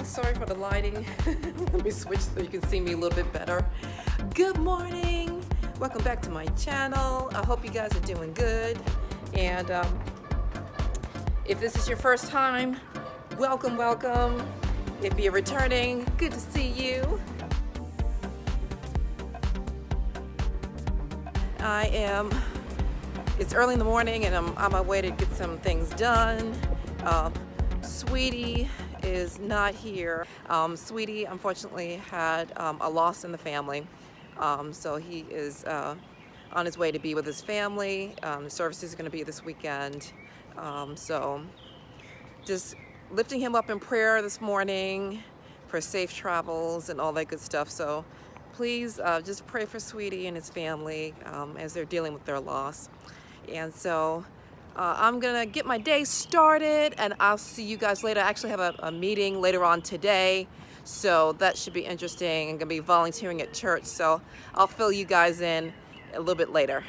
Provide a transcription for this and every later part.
morning. Sorry for the lighting. Let me switch so you can see me a little bit better. Good morning. Welcome back to my channel. I hope you guys are doing good. And if this is your first time, welcome, welcome. If you're returning, good to see you. It's early in the morning and I'm on my way to get some things done. Sweetie is not here. Sweetie unfortunately had a loss in the family. So he is on his way to be with his family. The service is going to be this weekend. So just lifting him up in prayer this morning for safe travels and all that good stuff. So please just pray for Sweetie and his family as they're dealing with their loss. And so I'm gonna get my day started and I'll see you guys later. I actually have a meeting later on today, so that should be interesting. I'm gonna be volunteering at church, so I'll fill you guys in a little bit later.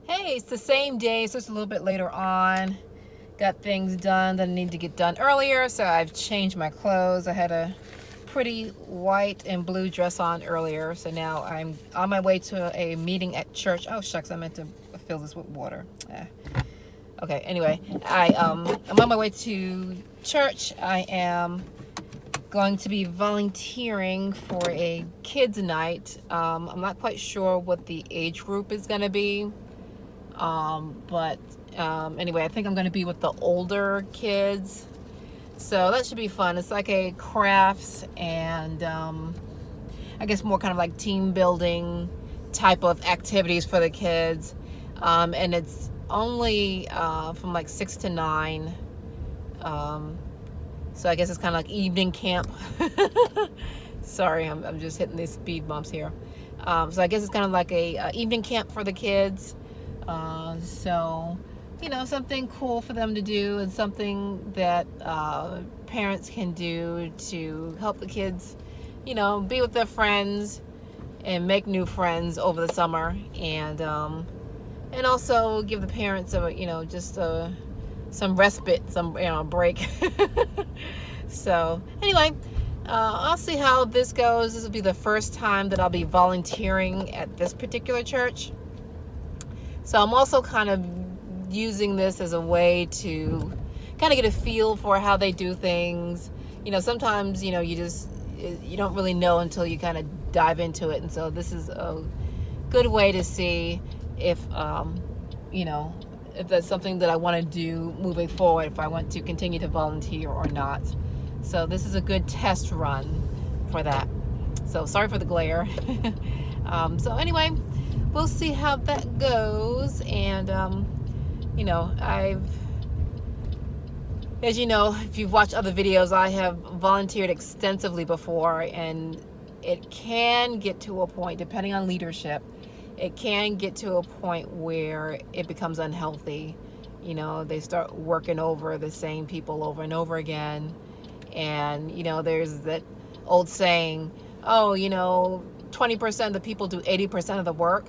Hey, it's the same day, so it's a little bit later on. Got things done that I need to get done earlier, so I've changed my clothes. I had a pretty white and blue dress on earlier, so now I'm on my way to a meeting at church. Oh shucks, I meant to fill this with water. Okay, anyway, I'm on my way to church. I am going to be volunteering for a kids night. I'm not quite sure what the age group is going to be, but anyway, I think I'm going to be with the older kids. So that should be fun. It's like a crafts and I guess more kind of like team building type of activities for the kids. And it's only from like 6 to 9. So I guess it's kind of like evening camp. Sorry, I'm just hitting these speed bumps here. So I guess it's kind of like a evening camp for the kids. So you know, something cool for them to do and something that parents can do to help the kids, you know, be with their friends and make new friends over the summer, and also give the parents a, you know, just some respite, some, you know, break. So anyway, I'll see how this goes. This will be the first time that I'll be volunteering at this particular church. So I'm also kind of using this as a way to kind of get a feel for how they do things. You know, sometimes, you know, you don't really know until you kind of dive into it. And so this is a good way to see if, you know, if that's something that I want to do moving forward, if I want to continue to volunteer or not. So this is a good test run for that. So sorry for the glare. So anyway, we'll see how that goes. And, you know, as you know, if you've watched other videos, I have volunteered extensively before, and it can get to a point, depending on leadership, it can get to a point where it becomes unhealthy. You know, they start working over the same people over and over again. And, you know, there's that old saying, oh, you know, 20% of the people do 80% of the work.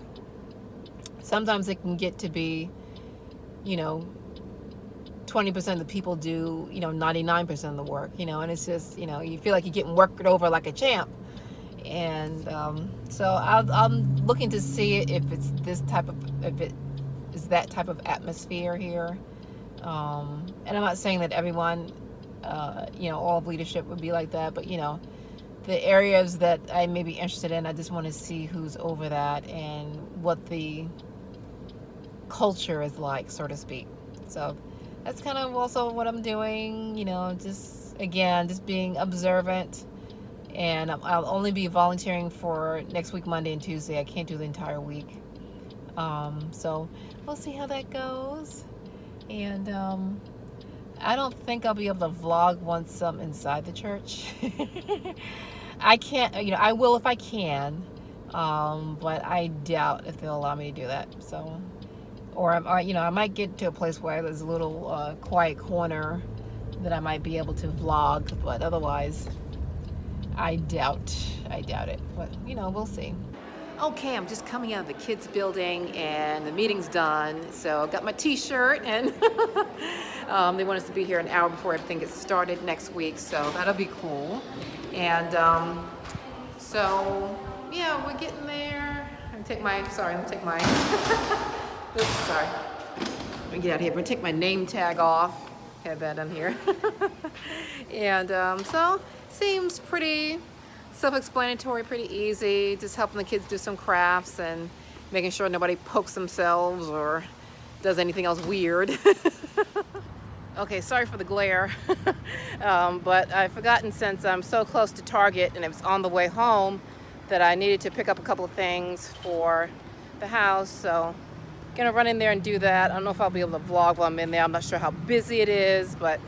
Sometimes it can get to be, you know, 20% of the people do, you know, 99% of the work, you know, and it's just, you know, you feel like you're getting worked over like a champ. And so I'm looking to see if it's if it is that type of atmosphere here. And I'm not saying that everyone, you know, all of leadership would be like that, but, you know, the areas that I may be interested in, I just want to see who's over that and what the culture is like, so to speak. So that's kind of also what I'm doing, you know, just again, just being observant. And I'll only be volunteering for next week, Monday and Tuesday. I can't do the entire week. So we'll see how that goes. And I don't think I'll be able to vlog once I'm inside the church. I can't, you know, I will if I can, but I doubt if they'll allow me to do that. So, or you know, I might get to a place where there's a little quiet corner that I might be able to vlog, but otherwise I doubt it. But you know, we'll see. Okay, I'm just coming out of the kids building and the meeting's done. So I got my t-shirt and they want us to be here an hour before everything gets started next week. So that'll be cool. And so yeah, we're getting there. I'm take my, sorry, I'm take my, oops, sorry. Let me get out of here. I'm gonna take my name tag off. Have that on here. And so seems pretty self-explanatory, pretty easy, just helping the kids do some crafts and making sure nobody pokes themselves or does anything else weird. Okay, sorry for the glare, but I've forgotten, since I'm so close to Target and it was on the way home, that I needed to pick up a couple of things for the house, so gonna run in there and do that. I don't know if I'll be able to vlog while I'm in there. I'm not sure how busy it is, but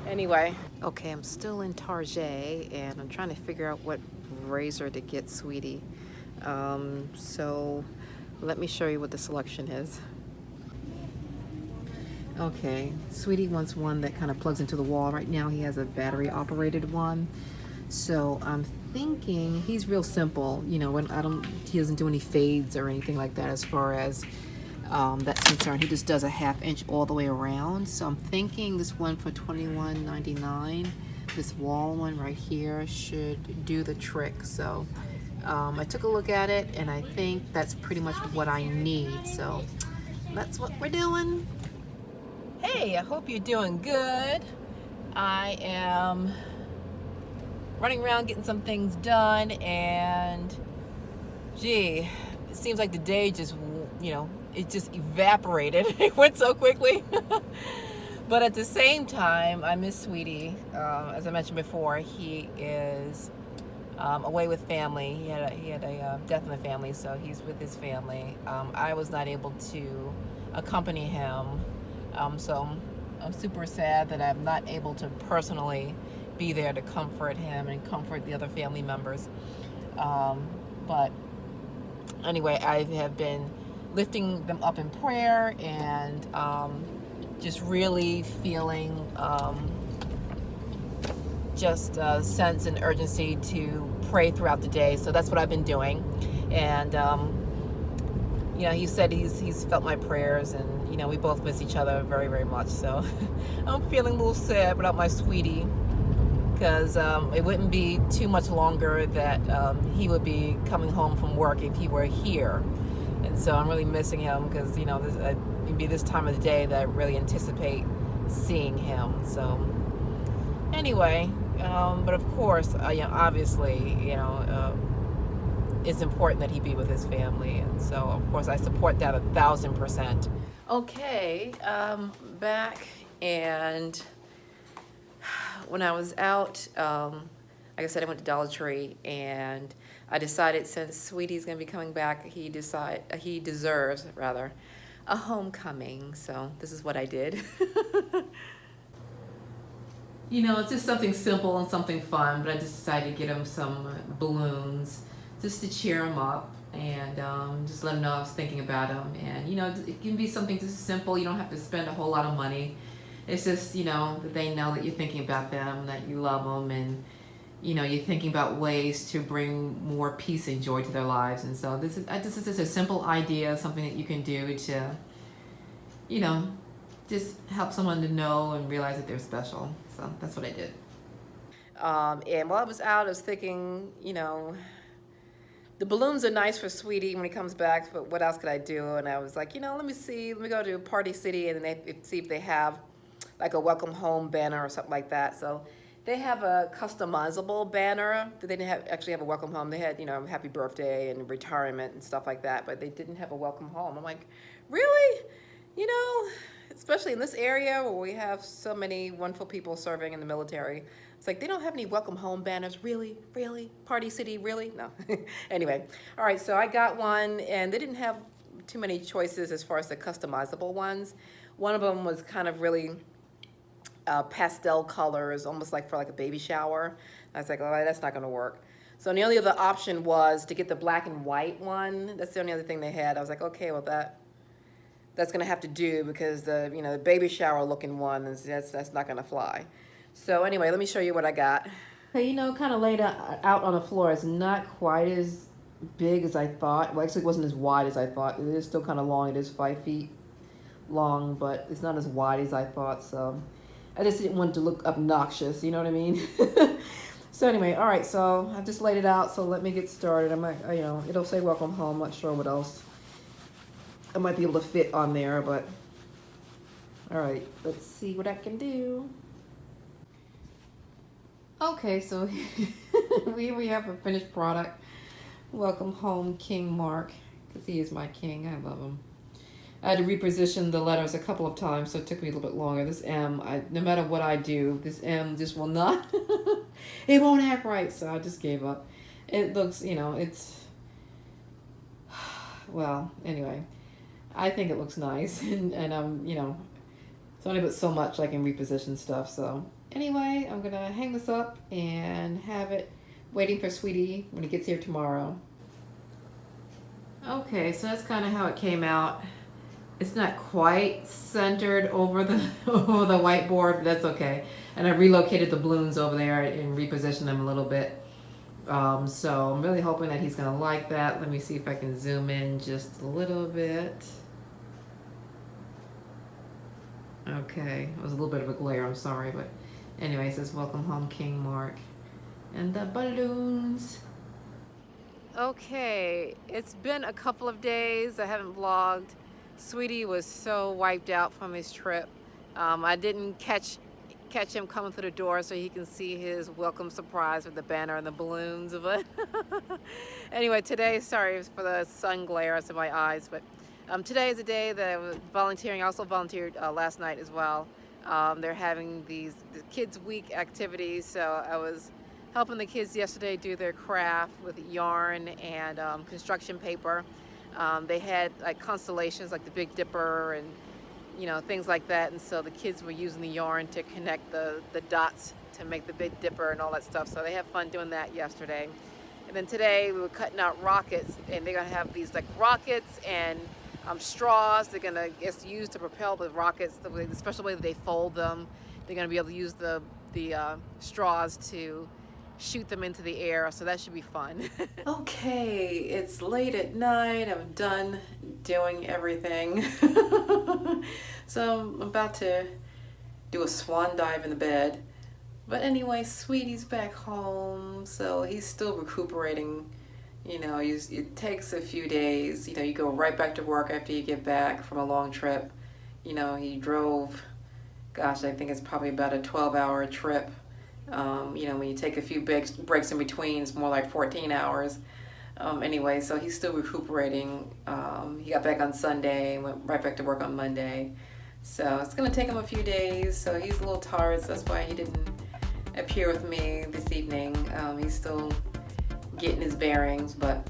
anyway. Okay, I'm still in Target and I'm trying to figure out what razor to get Sweetie. So let me show you what the selection is. Okay, Sweetie wants one that kind of plugs into the wall. Right now he has a battery operated one. So I'm thinking, he's real simple, you know, when he doesn't do any fades or anything like that as far as that's concerned. He just does a 1/2 inch all the way around. So I'm thinking this one for $21.99, this wall one right here, should do the trick. So I took a look at it and I think that's pretty much what I need. So that's what we're doing. Hey, I hope you're doing good. I am running around getting some things done, and gee, it seems like the day just, you know, it just evaporated. It went so quickly. But at the same time, I miss Sweetie. As I mentioned before, he is away with family. He had a death in the family, so he's with his family. I was not able to accompany him, so I'm super sad that I'm not able to personally be there to comfort him and comfort the other family members. But anyway, I have been lifting them up in prayer and just really feeling just a sense and urgency to pray throughout the day. So that's what I've been doing. And you know, he said he's felt my prayers, and you know, we both miss each other very, very much. So I'm feeling a little sad without my Sweetie, because it wouldn't be too much longer that he would be coming home from work if he were here. And so I'm really missing him, because you know, it'd be this time of the day that I really anticipate seeing him. So anyway, but of course, you know, obviously, you know, it's important that he be with his family, and so of course I support that 1000%. Okay, back, and when I was out, like I said, I went to Dollar Tree, and I decided, since Sweetie's gonna be coming back, he deserves rather a homecoming. So this is what I did. You know, it's just something simple and something fun, but I just decided to get him some balloons just to cheer him up, and just let him know I was thinking about him. And you know, it can be something just simple. You don't have to spend a whole lot of money. It's just, you know, that they know that you're thinking about them, that you love them, and you know, you're thinking about ways to bring more peace and joy to their lives. And so this is just a simple idea, something that you can do to, you know, just help someone to know and realize that they're special. So that's what I did. And while I was out, I was thinking, you know, the balloons are nice for Sweetie when he comes back, but what else could I do? And I was like, you know, let me go to Party City and see if they have like a welcome home banner or something like that. So they have a customizable banner, but they didn't actually have a welcome home. They had, you know, happy birthday and retirement and stuff like that, but they didn't have a welcome home. I'm like, really? You know, especially in this area where we have so many wonderful people serving in the military. It's like, they don't have any welcome home banners. Really? Really? Party City? Really? No. Anyway, all right, so I got one, and they didn't have too many choices as far as the customizable ones. One of them was kind of really pastel colors, almost like for like a baby shower. I was like, oh, that's not gonna work. So the only other option was to get the black and white one. That's the only other thing they had. I was like, okay, well that's gonna have to do, because the, you know, the baby shower looking one, that's not gonna fly. So anyway, let me show you what I got. Okay, you know, kind of laid out on the floor. It's not quite as big as I thought. Well, actually it wasn't as wide as I thought. It is still kind of long. It is 5 feet long, but it's not as wide as I thought, so I just didn't want it to look obnoxious, you know what I mean? So anyway, all right, so I just laid it out, so let me get started. I might, you know, it'll say welcome home. I'm not sure what else I might be able to fit on there, but all right, let's see what I can do. Okay, so we have a finished product. Welcome home, King Mark, because he is my king. I love him. I had to reposition the letters a couple of times, so it took me a little bit longer. This M, no matter what I do, this M just will not, it won't act right, so I just gave up. It looks, you know, it's, well, anyway, I think it looks nice, and you know, it's only but so much I can reposition stuff, so anyway, I'm gonna hang this up and have it waiting for Sweetie when he gets here tomorrow. Okay, so that's kind of how it came out. It's not quite centered over the over the whiteboard, but that's okay. And I relocated the balloons over there and repositioned them a little bit. So I'm really hoping that he's gonna like that. Let me see if I can zoom in just a little bit. Okay, it was a little bit of a glare, I'm sorry, but anyway, it says welcome home, King Mark. And the balloons. Okay, it's been a couple of days. I haven't vlogged. Sweetie was so wiped out from his trip. I didn't catch him coming through the door so he can see his welcome surprise with the banner and the balloons. But anyway, today, sorry for the sun glare in my eyes, but today is a day that I was volunteering. I also volunteered last night as well. They're having the Kids Week activities, so I was helping the kids yesterday do their craft with yarn and construction paper. They had like constellations like the Big Dipper and, you know, things like that, and so the kids were using the yarn to connect the dots to make the Big Dipper and all that stuff, so they had fun doing that yesterday. And then today we were cutting out rockets, and they're gonna have these like rockets and straws. They're gonna use to propel the rockets, the special way that they fold them. They're gonna be able to use the straws to shoot them into the air, so that should be fun. Okay, it's late at night. I'm done doing everything. So I'm about to do a swan dive in the bed. But anyway, Sweetie's back home, so he's still recuperating. You know, it takes a few days. You know, you go right back to work after you get back from a long trip. You know, he drove, gosh, I think it's probably about a 12-hour trip. You know, when you take a few breaks in between, it's more like 14 hours. Anyway, so he's still recuperating. He got back on Sunday, went right back to work on Monday. So it's going to take him a few days. So he's a little tired, so that's why he didn't appear with me this evening. He's still getting his bearings, but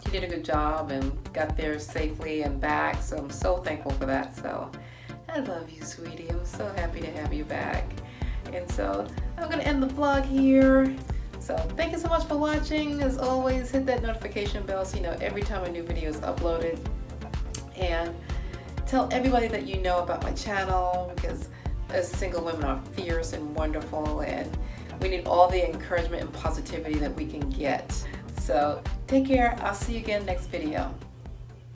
he did a good job and got there safely and back. So I'm so thankful for that. So I love you, Sweetie. I'm so happy to have you back. And so I'm going to end the vlog here. So thank you so much for watching. As always, hit that notification bell so you know every time a new video is uploaded. And tell everybody that you know about my channel, because as single women are fierce and wonderful, and we need all the encouragement and positivity that we can get. So take care. I'll see you again next video.